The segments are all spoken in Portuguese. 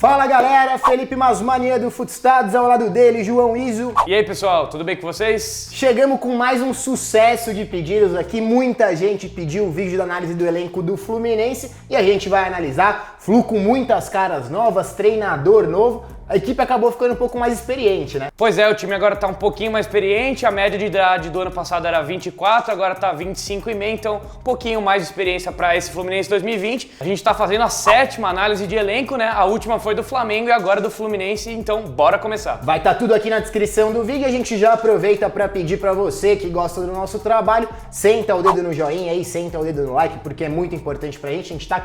Fala galera, Felipe Masmania do Footstats, ao lado dele, João Iso. E aí pessoal, tudo bem com vocês? Chegamos com mais um sucesso de pedidos aqui, muita gente pediu o vídeo da análise do elenco do Fluminense e a gente vai analisar. Flu com muitas caras novas, treinador novo. A equipe acabou ficando um pouco mais experiente, né? Pois é, o time agora tá um pouquinho mais experiente, a média de idade do ano passado era 24, agora tá 25,5, então um pouquinho mais de experiência para esse Fluminense 2020. A gente tá fazendo a 7ª análise de elenco, né? A última foi do Flamengo e agora do Fluminense, então bora começar. Vai estar tudo aqui na descrição do vídeo, a gente já aproveita para pedir para você que gosta do nosso trabalho, senta o dedo no joinha aí, senta o dedo no like, porque é muito importante pra gente, a gente tá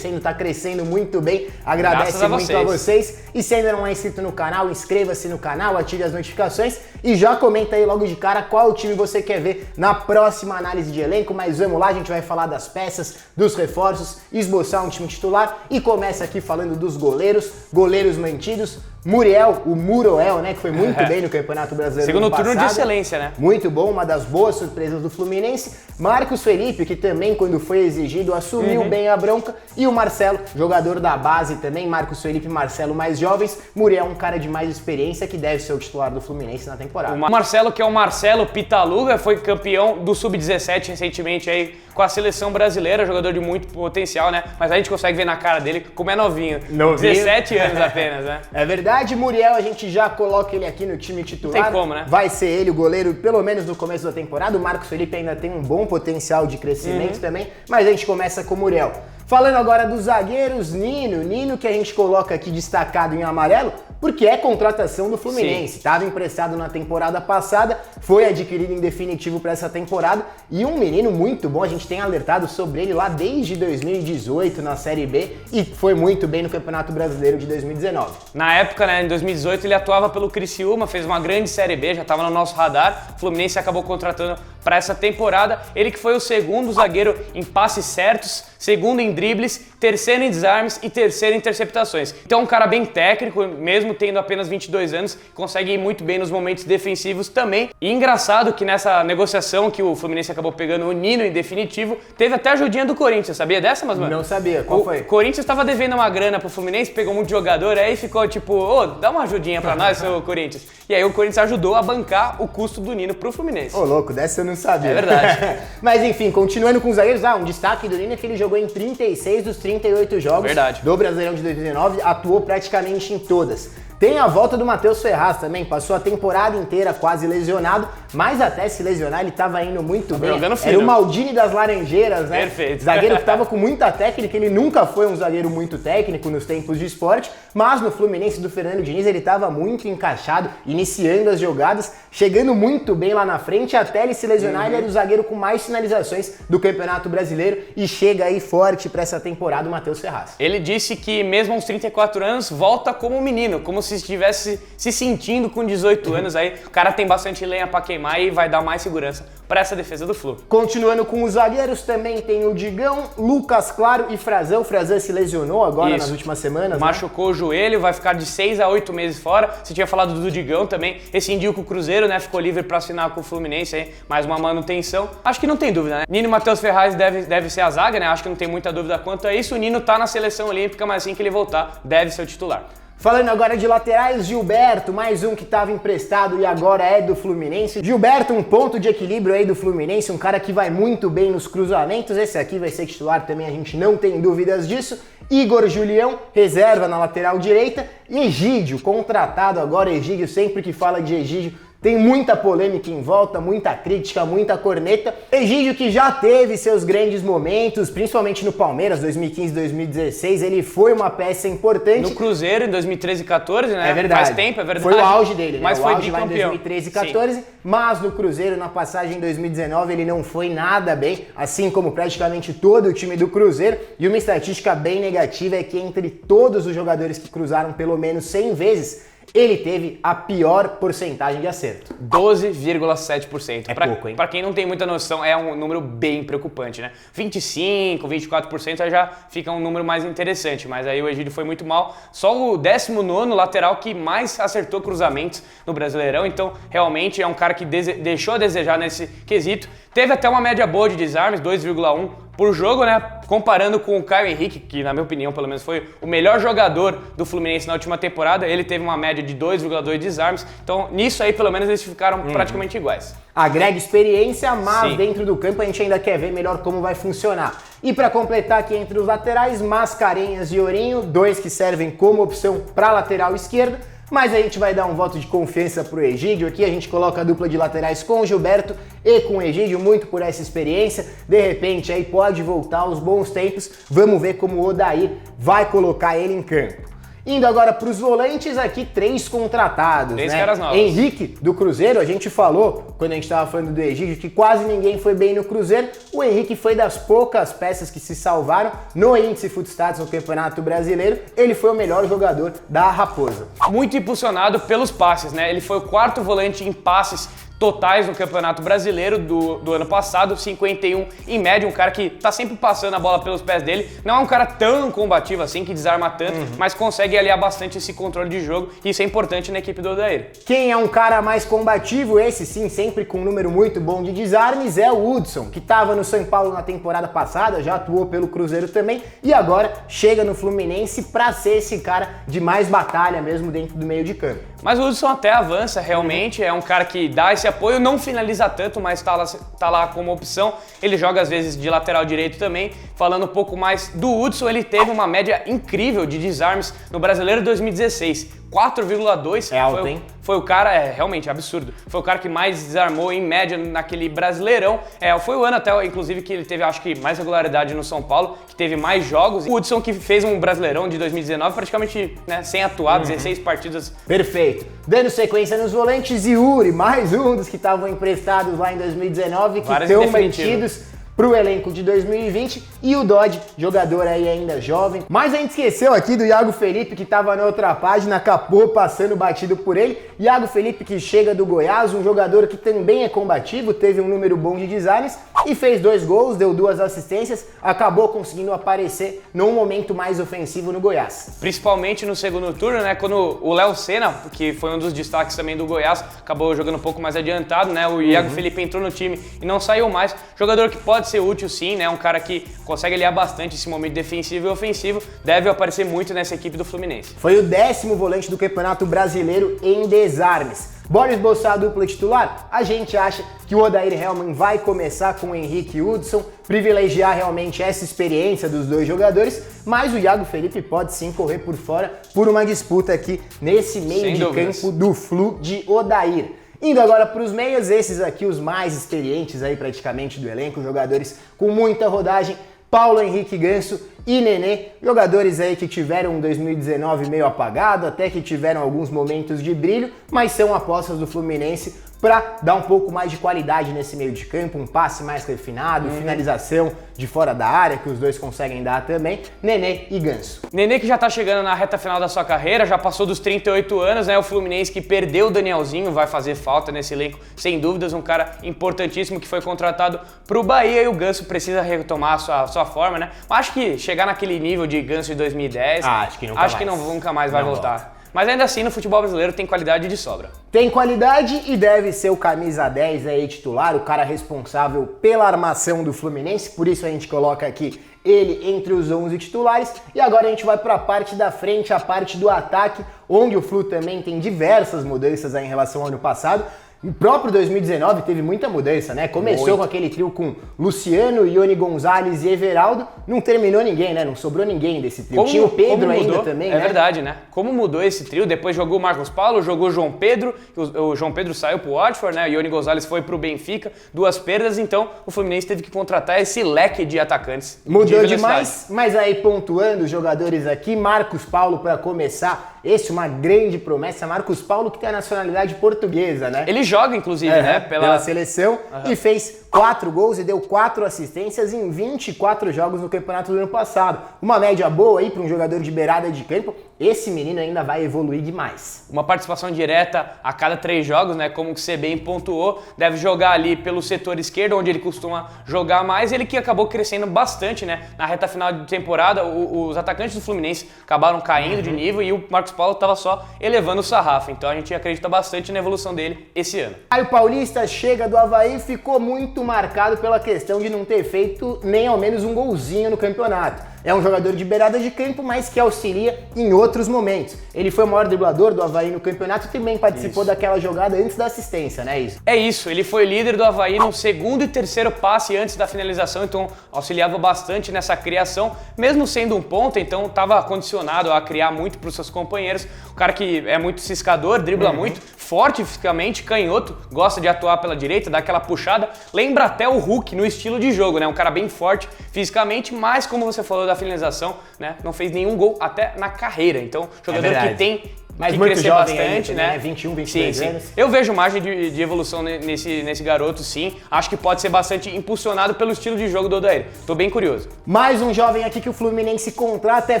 crescendo muito bem, agradece muito a vocês. E se ainda não é inscrito no canal, inscreva-se no canal, ative as notificações e já comenta aí logo de cara qual time você quer ver na próxima análise de elenco. Mas vamos lá, a gente vai falar das peças, dos reforços, esboçar um time titular e começa aqui falando dos goleiros mantidos. Muriel, o Muroel, né, que foi muito bem no Campeonato Brasileiro. Segundo turno de excelência, né? Muito bom, uma das boas surpresas do Fluminense. Marcos Felipe, que também, quando foi exigido, assumiu bem a bronca. E o Marcelo, jogador da base também. Marcos Felipe e Marcelo mais jovens. Muriel, um cara de mais experiência, que deve ser o titular do Fluminense na temporada. O Marcelo, que é o Marcelo Pitaluga, foi campeão do Sub-17 recentemente aí com a seleção brasileira, jogador de muito potencial, né? Mas a gente consegue ver na cara dele como é novinho. 17 anos apenas, né? É verdade, Muriel, a gente já coloca ele aqui no time titular. Tem como, né? Vai ser ele o goleiro, pelo menos no começo da temporada. O Marcos Felipe ainda tem um bom potencial de crescimento também, mas a gente começa com o Muriel. Falando agora dos zagueiros, Nino que a gente coloca aqui destacado em amarelo, porque é contratação do Fluminense. Estava emprestado na temporada passada, foi adquirido em definitivo para essa temporada e um menino muito bom, a gente tem alertado sobre ele lá desde 2018 na Série B e foi muito bem no Campeonato Brasileiro de 2019. Na época, né, em 2018, ele atuava pelo Criciúma, fez uma grande Série B, já estava no nosso radar. O Fluminense acabou contratando para essa temporada. Ele que foi o segundo zagueiro em passes certos, segundo em dribles, terceiro em desarmes e terceiro em interceptações. Então um cara bem técnico, mesmo tendo apenas 22 anos, consegue ir muito bem nos momentos defensivos também. E engraçado que nessa negociação que o Fluminense acabou pegando o Nino em definitivo, teve até a ajudinha do Corinthians, sabia dessa, mas mano? Não sabia, qual foi? O Corinthians estava devendo uma grana pro Fluminense, pegou muito jogador, aí ficou tipo, ô, dá uma ajudinha pra nós, seu Corinthians. E aí o Corinthians ajudou a bancar o custo do Nino pro Fluminense. Ô, louco, dessa eu não sabia. É verdade. Mas enfim, continuando com os zagueiros, um destaque do Nino é que ele jogou em 36 dos 38 jogos do Brasileirão de 2019, atuou praticamente em todas. Tem a volta do Matheus Ferraz também, passou a temporada inteira quase lesionado, mas até se lesionar ele estava indo muito bem. Era o Maldini das Laranjeiras, né? Perfeito. Zagueiro que estava com muita técnica, ele nunca foi um zagueiro muito técnico nos tempos de esporte, mas no Fluminense do Fernando Diniz ele estava muito encaixado, iniciando as jogadas, chegando muito bem lá na frente, até ele se lesionar ele era o zagueiro com mais finalizações do Campeonato Brasileiro e chega aí forte para essa temporada o Matheus Ferraz. Ele disse que mesmo aos 34 anos volta como um menino, como se estivesse se sentindo com 18 anos aí. O cara tem bastante lenha pra queimar e vai dar mais segurança para essa defesa do Flu. Continuando com os zagueiros, também tem o Digão, Lucas Claro e Frazão. O Frazão se lesionou agora nas últimas semanas, machucou o joelho, vai ficar de 6 a 8 meses fora. Você tinha falado do Digão também, rescindiu com o Cruzeiro, né? Ficou livre para assinar com o Fluminense aí, mais uma manutenção. Acho que não tem dúvida, né? Nino e Matheus Ferraz deve ser a zaga, né? Acho que não tem muita dúvida quanto a isso. O Nino tá na seleção olímpica, mas assim que ele voltar, deve ser o titular. Falando agora de laterais, Gilberto, mais um que estava emprestado e agora é do Fluminense. Gilberto, um ponto de equilíbrio aí do Fluminense, um cara que vai muito bem nos cruzamentos. Esse aqui vai ser titular também, a gente não tem dúvidas disso. Igor Julião, reserva na lateral direita. E Egídio, contratado agora. Egídio, sempre que fala de Egídio, tem muita polêmica em volta, muita crítica, muita corneta. Egídio que já teve seus grandes momentos, principalmente no Palmeiras, 2015, 2016, ele foi uma peça importante. No Cruzeiro, em 2013 e 14, né? É verdade. Faz tempo, é verdade. Foi o auge dele, né? Mas o foi auge lá em bicampeão. 2013 e 14, mas no Cruzeiro, na passagem em 2019, ele não foi nada bem, assim como praticamente todo o time do Cruzeiro. E uma estatística bem negativa é que entre todos os jogadores que cruzaram pelo menos 100 vezes, ele teve a pior porcentagem de acerto. 12,7%. É pouco, hein? Pra quem não tem muita noção, é um número bem preocupante, né? 25%, 24% aí já fica um número mais interessante, mas aí o Egídio foi muito mal. Só o 19º lateral que mais acertou cruzamentos no Brasileirão, então realmente é um cara que deixou a desejar nesse quesito. Teve até uma média boa de desarmes, 2,1 por jogo, né? Comparando com o Caio Henrique, que na minha opinião, pelo menos, foi o melhor jogador do Fluminense na última temporada, ele teve uma média de 2,2 desarmes, então nisso aí, pelo menos, eles ficaram praticamente iguais. Agrega experiência, mas Sim. dentro do campo a gente ainda quer ver melhor como vai funcionar. E para completar aqui entre os laterais, Mascarenhas e Ourinho, dois que servem como opção para lateral esquerda, mas a gente vai dar um voto de confiança pro Egídio aqui, a gente coloca a dupla de laterais com o Gilberto e com o Egídio, muito por essa experiência, de repente aí pode voltar aos bons tempos, vamos ver como o Odair vai colocar ele em campo. Indo agora para os volantes, aqui 3 contratados, Três né? caras novos. Henrique, do Cruzeiro, a gente falou, quando a gente estava falando do Egídio, que quase ninguém foi bem no Cruzeiro. O Henrique foi das poucas peças que se salvaram no índice Footstats no Campeonato Brasileiro. Ele foi o melhor jogador da Raposa. Muito impulsionado pelos passes, né? Ele foi o 4º volante em passes totais no Campeonato Brasileiro do ano passado, 51 em média, um cara que tá sempre passando a bola pelos pés dele, não é um cara tão combativo assim, que desarma tanto, mas consegue aliar bastante esse controle de jogo, e isso é importante na equipe do Odair. Quem é um cara mais combativo, esse sim, sempre com um número muito bom de desarmes, é o Hudson, que estava no São Paulo na temporada passada, já atuou pelo Cruzeiro também, e agora chega no Fluminense para ser esse cara de mais batalha mesmo dentro do meio de campo. Mas o Hudson até avança realmente, é um cara que dá esse apoio, não finaliza tanto, mas tá lá como opção. Ele joga às vezes de lateral direito também. Falando um pouco mais do Hudson, ele teve uma média incrível de desarmes no Brasileiro 2016. 4,2. É alto, hein? Foi o cara, realmente absurdo. Foi o cara que mais desarmou em média naquele Brasileirão. Foi o ano até, inclusive, que ele teve, acho que, mais regularidade no São Paulo, que teve mais jogos. O Hudson que fez um Brasileirão de 2019, praticamente, né, sem atuar, 16 partidas. Perfeito. Dando sequência nos volantes, Yuri, mais um dos que estavam emprestados lá em 2019, que Vários estão definitivos. mantidos pro elenco de 2020, e o Dodge, jogador aí ainda jovem. Mas a gente esqueceu aqui do Iago Felipe, que estava na outra página, acabou passando batido por ele. Iago Felipe, que chega do Goiás, um jogador que também é combativo, teve um número bom de desarmes e fez 2 gols, deu 2 assistências, acabou conseguindo aparecer num momento mais ofensivo no Goiás. Principalmente no segundo turno, né? Quando o Léo Senna, que foi um dos destaques também do Goiás, acabou jogando um pouco mais adiantado, né? O Iago Felipe entrou no time e não saiu mais. Jogador que pode ser útil sim, né? Um cara que consegue aliar bastante esse momento defensivo e ofensivo, deve aparecer muito nessa equipe do Fluminense. Foi o 10º volante do Campeonato Brasileiro em desarmes. Bora esboçar a dupla titular? A gente acha que o Odair Hellmann vai começar com o Henrique e Hudson, privilegiar realmente essa experiência dos dois jogadores, mas o Iago Felipe pode sim correr por fora por uma disputa aqui nesse meio Sem de dúvidas. campo do Flu de Odair. Indo agora para os meias, esses aqui os mais experientes aí praticamente do elenco, jogadores com muita rodagem, Paulo Henrique Ganso e Nenê, jogadores aí que tiveram um 2019 meio apagado, até que tiveram alguns momentos de brilho, mas são apostas do Fluminense para dar um pouco mais de qualidade nesse meio de campo, um passe mais refinado, finalização de fora da área, que os dois conseguem dar também, Nenê e Ganso. Nenê que já tá chegando na reta final da sua carreira, já passou dos 38 anos, né? O Fluminense que perdeu o Danielzinho, vai fazer falta nesse elenco, sem dúvidas, um cara importantíssimo que foi contratado pro Bahia, e o Ganso precisa retomar a sua forma, né? Acho que chegar naquele nível de Ganso de 2010, acho que nunca mais vai voltar. Mas ainda assim, no futebol brasileiro tem qualidade de sobra. Tem qualidade e deve ser o camisa 10 aí titular, o cara responsável pela armação do Fluminense, por isso a gente coloca aqui ele entre os 11 titulares. E agora a gente vai para a parte da frente, a parte do ataque, onde o Flu também tem diversas mudanças aí em relação ao ano passado. O próprio 2019 teve muita mudança, né? Começou com aquele trio com Luciano, Ione Gonzalez e Everaldo. Não terminou ninguém, né? Não sobrou ninguém desse trio. Tinha o Pedro ainda também, né? É verdade, né? Como mudou esse trio? Depois jogou o Marcos Paulo, jogou o João Pedro. O João Pedro saiu pro Watford, né? O Ione Gonzalez foi pro Benfica. 2 perdas, então o Fluminense teve que contratar esse leque de atacantes. Mudou demais, mas aí pontuando os jogadores aqui, Marcos Paulo para começar. Esse uma grande promessa. Marcos Paulo que tem a nacionalidade portuguesa, né? Ele joga, inclusive, né? Pela seleção e fez 4 gols e deu 4 assistências em 24 jogos no campeonato do ano passado. Uma média boa aí para um jogador de beirada de campo. esse menino ainda vai evoluir demais. Uma participação direta a cada 3 jogos, né? Como que você bem pontuou, deve jogar ali pelo setor esquerdo, onde ele costuma jogar mais. Ele que acabou crescendo bastante, né? Na reta final de temporada, os atacantes do Fluminense acabaram caindo de nível e o Marcos Paulo estava só elevando o sarrafo. Então a gente acredita bastante na evolução dele esse ano. Aí o Paulista chega do Avaí e ficou muito marcado pela questão de não ter feito nem ao menos um golzinho no campeonato. É um jogador de beirada de campo, mas que auxilia em outros momentos. Ele foi o maior driblador do Avaí no campeonato e também participou daquela jogada antes da assistência, né? É isso, ele foi líder do Avaí no segundo e terceiro passe antes da finalização, então auxiliava bastante nessa criação, mesmo sendo um ponta, então estava condicionado a criar muito para os seus companheiros. O cara que é muito ciscador, dribla muito, forte fisicamente, canhoto, gosta de atuar pela direita, dá aquela puxada, lembra até o Hulk no estilo de jogo, né? Um cara bem forte fisicamente, mas como você falou da finalização, né? Não fez nenhum gol até na carreira, então jogador que tem mas que muito crescer jovem bastante, ainda, né? 21, 22 anos. Eu vejo margem de evolução nesse garoto, sim. Acho que pode ser bastante impulsionado pelo estilo de jogo do Odair. Tô bem curioso. Mais um jovem aqui que o Fluminense contrata é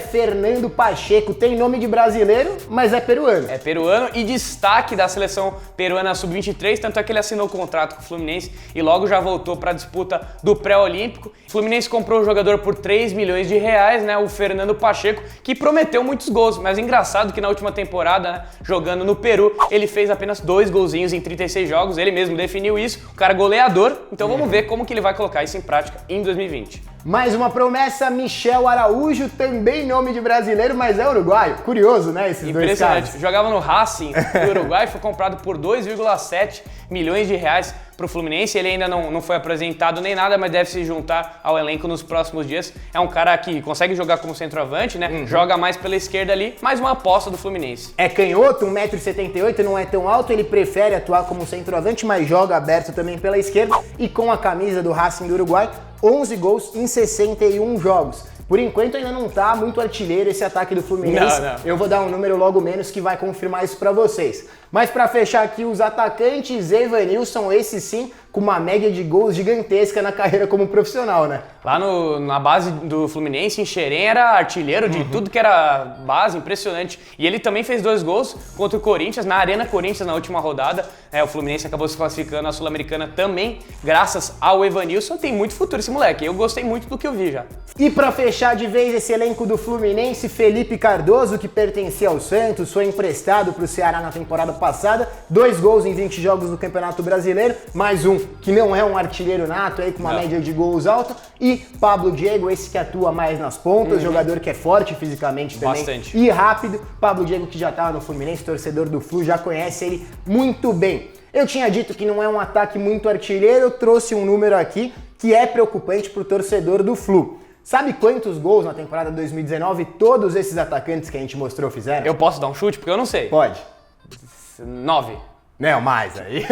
Fernando Pacheco. Tem nome de brasileiro, mas é peruano. É peruano e destaque da seleção peruana sub-23, tanto é que ele assinou o contrato com o Fluminense e logo já voltou para a disputa do pré-olímpico. O Fluminense comprou o jogador por 3 milhões de reais, né? O Fernando Pacheco, que prometeu muitos gols, mas engraçado que na última temporada, né, jogando no Peru, ele fez apenas 2 golzinhos em 36 jogos, ele mesmo definiu isso, o cara goleador, então vamos ver como que ele vai colocar isso em prática em 2020. Mais uma promessa, Michel Araújo, também nome de brasileiro, mas é uruguaio. Curioso, né, esses dois caras. Impressionante. Jogava no Racing do Uruguai, foi comprado por 2,7 milhões de reais para o Fluminense. Ele ainda não foi apresentado nem nada, mas deve se juntar ao elenco nos próximos dias. É um cara que consegue jogar como centroavante, né? Joga mais pela esquerda ali, mais uma aposta do Fluminense. É canhoto, 1,78 m, não é tão alto, ele prefere atuar como centroavante, mas joga aberto também pela esquerda e com a camisa do Racing do Uruguai, 11 gols em 61 jogos. Por enquanto ainda não tá muito artilheiro esse ataque do Fluminense. Não. Eu vou dar um número logo menos que vai confirmar isso pra vocês. Mas pra fechar aqui os atacantes, Evanilson, esse sim, com uma média de gols gigantesca na carreira como profissional, né? Lá na base do Fluminense, em Xerém, era artilheiro de tudo que era base, impressionante. E ele também fez 2 gols contra o Corinthians, na Arena Corinthians, na última rodada. O Fluminense acabou se classificando na Sul-Americana também, graças ao Evanilson. Tem muito futuro esse moleque, eu gostei muito do que eu vi já. E pra fechar de vez esse elenco do Fluminense, Felipe Cardoso, que pertencia ao Santos, foi emprestado pro Ceará na temporada passada, 2 gols em 20 jogos no Campeonato Brasileiro, mais um que não é um artilheiro nato, aí com uma média de gols alta, e Pablo Diego, esse que atua mais nas pontas, jogador que é forte fisicamente também, bastante. E rápido. Pablo Diego, que já estava no Fluminense, torcedor do Flu, já conhece ele muito bem. Eu tinha dito que não é um ataque muito artilheiro, eu trouxe um número aqui que é preocupante pro torcedor do Flu. Sabe quantos gols na temporada 2019 todos esses atacantes que a gente mostrou fizeram? Eu posso dar um chute? Porque eu não sei. Pode. 9. Não, mais aí.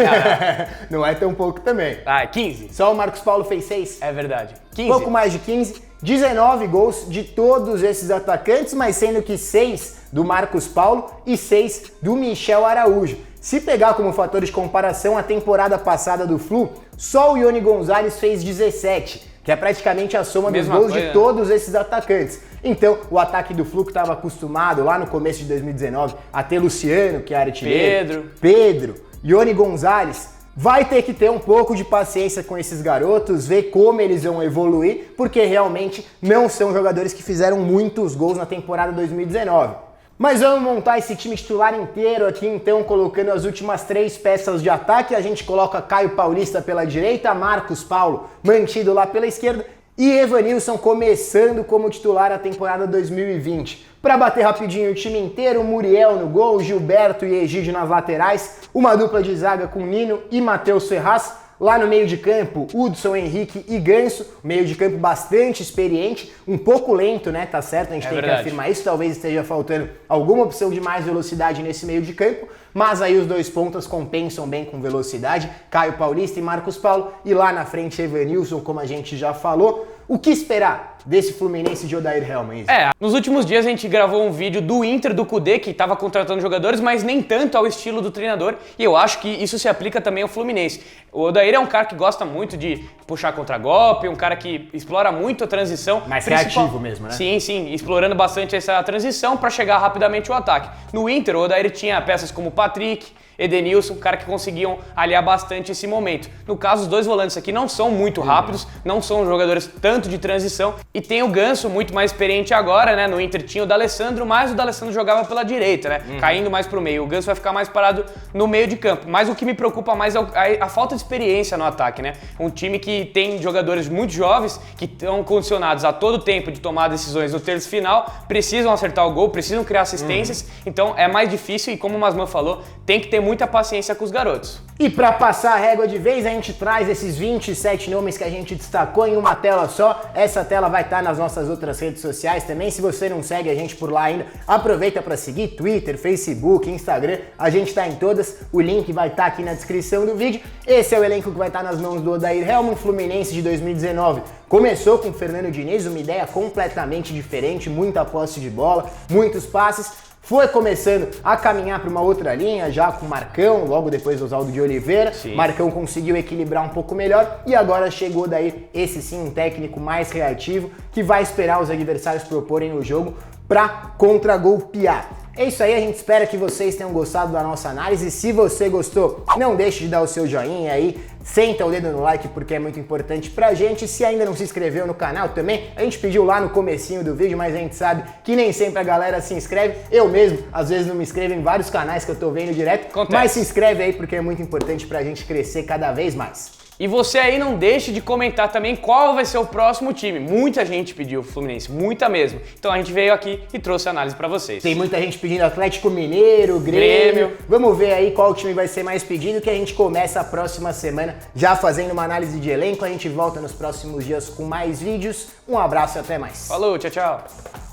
Não é tão pouco também. 15. Só o Marcos Paulo fez 6. É verdade. 15. Pouco mais de 15. 19 gols de todos esses atacantes, mas sendo que 6 do Marcos Paulo e 6 do Michel Araújo. Se pegar como fator de comparação a temporada passada do Flu, só o Ione Gonzalez fez 17, que é praticamente a soma dos gols de todos esses atacantes. Então, o ataque do Flu, que estava acostumado lá no começo de 2019 a ter Luciano, que é artilheiro, Pedro, Ione Gonzalez, vai ter que ter um pouco de paciência com esses garotos, ver como eles vão evoluir, porque realmente não são jogadores que fizeram muitos gols na temporada 2019. Mas vamos montar esse time titular inteiro aqui, então, colocando as últimas 3 peças de ataque. A gente coloca Caio Paulista pela direita, Marcos Paulo mantido lá pela esquerda e Evanilson começando como titular a temporada 2020. Para bater rapidinho o time inteiro, Muriel no gol, Gilberto e Egídio nas laterais, uma dupla de zaga com Nino e Matheus Ferraz. Lá no meio de campo, Hudson, Henrique e Ganso, meio de campo bastante experiente, um pouco lento, né? Tá certo, a gente tem que afirmar isso, talvez esteja faltando alguma opção de mais velocidade nesse meio de campo, mas aí os 2 pontas compensam bem com velocidade, Caio Paulista e Marcos Paulo, e lá na frente Evanilson, como a gente já falou. O que esperar desse Fluminense de Odair Hellmann? Nos últimos dias a gente gravou um vídeo do Inter, do Kudê, que estava contratando jogadores, mas nem tanto ao estilo do treinador, e eu acho que isso se aplica também ao Fluminense. O Odair é um cara que gosta muito de puxar contra-golpe, um cara que explora muito a transição. Mais criativo mesmo, né? Sim, explorando bastante essa transição para chegar rapidamente ao ataque. No Inter, o Odair tinha peças como Patrick, Edenilson, um cara que conseguiam aliar bastante esse momento. No caso, os dois volantes aqui não são muito rápidos, não são jogadores tanto de transição, e tem o Ganso, muito mais experiente agora, né? No Inter tinha o D'Alessandro, mas o D'Alessandro jogava pela direita, né? Caindo mais pro meio. O Ganso vai ficar mais parado no meio de campo. Mas o que me preocupa mais é a falta de experiência no ataque, né? Um time que tem jogadores muito jovens, que estão condicionados a todo tempo de tomar decisões no terço final, precisam acertar o gol, precisam criar assistências, então é mais difícil, e como o Masman falou, tem que ter muita paciência com os garotos. E para passar a régua de vez, a gente traz esses 27 nomes que a gente destacou em uma tela só. Essa tela vai estar nas nossas outras redes sociais também. Se você não segue a gente por lá ainda, aproveita para seguir Twitter, Facebook, Instagram. A gente está em todas. O link vai estar aqui na descrição do vídeo. Esse é o elenco que vai estar nas mãos do Odair Hellmann, Fluminense de 2019. Começou com o Fernando Diniz, uma ideia completamente diferente, muita posse de bola, muitos passes. Foi começando a caminhar para uma outra linha, já com o Marcão, logo depois do Oswaldo de Oliveira. Sim. Marcão conseguiu equilibrar um pouco melhor e agora chegou daí esse sim, um técnico mais reativo que vai esperar os adversários proporem no jogo para contra-golpear. É isso aí, a gente espera que vocês tenham gostado da nossa análise. Se você gostou, não deixe de dar o seu joinha aí, senta o dedo no like porque é muito importante pra gente. Se ainda não se inscreveu no canal também, a gente pediu lá no comecinho do vídeo, mas a gente sabe que nem sempre a galera se inscreve. Eu mesmo, às vezes não me inscrevo em vários canais que eu tô vendo direto, mas se inscreve aí porque é muito importante pra gente crescer cada vez mais. E você aí não deixe de comentar também qual vai ser o próximo time. Muita gente pediu o Fluminense, muita mesmo. Então a gente veio aqui e trouxe a análise pra vocês. Tem muita gente pedindo Atlético Mineiro, Grêmio. Vamos ver aí qual time vai ser mais pedido, que a gente começa a próxima semana já fazendo uma análise de elenco. A gente volta nos próximos dias com mais vídeos. Um abraço e até mais. Falou, tchau, tchau.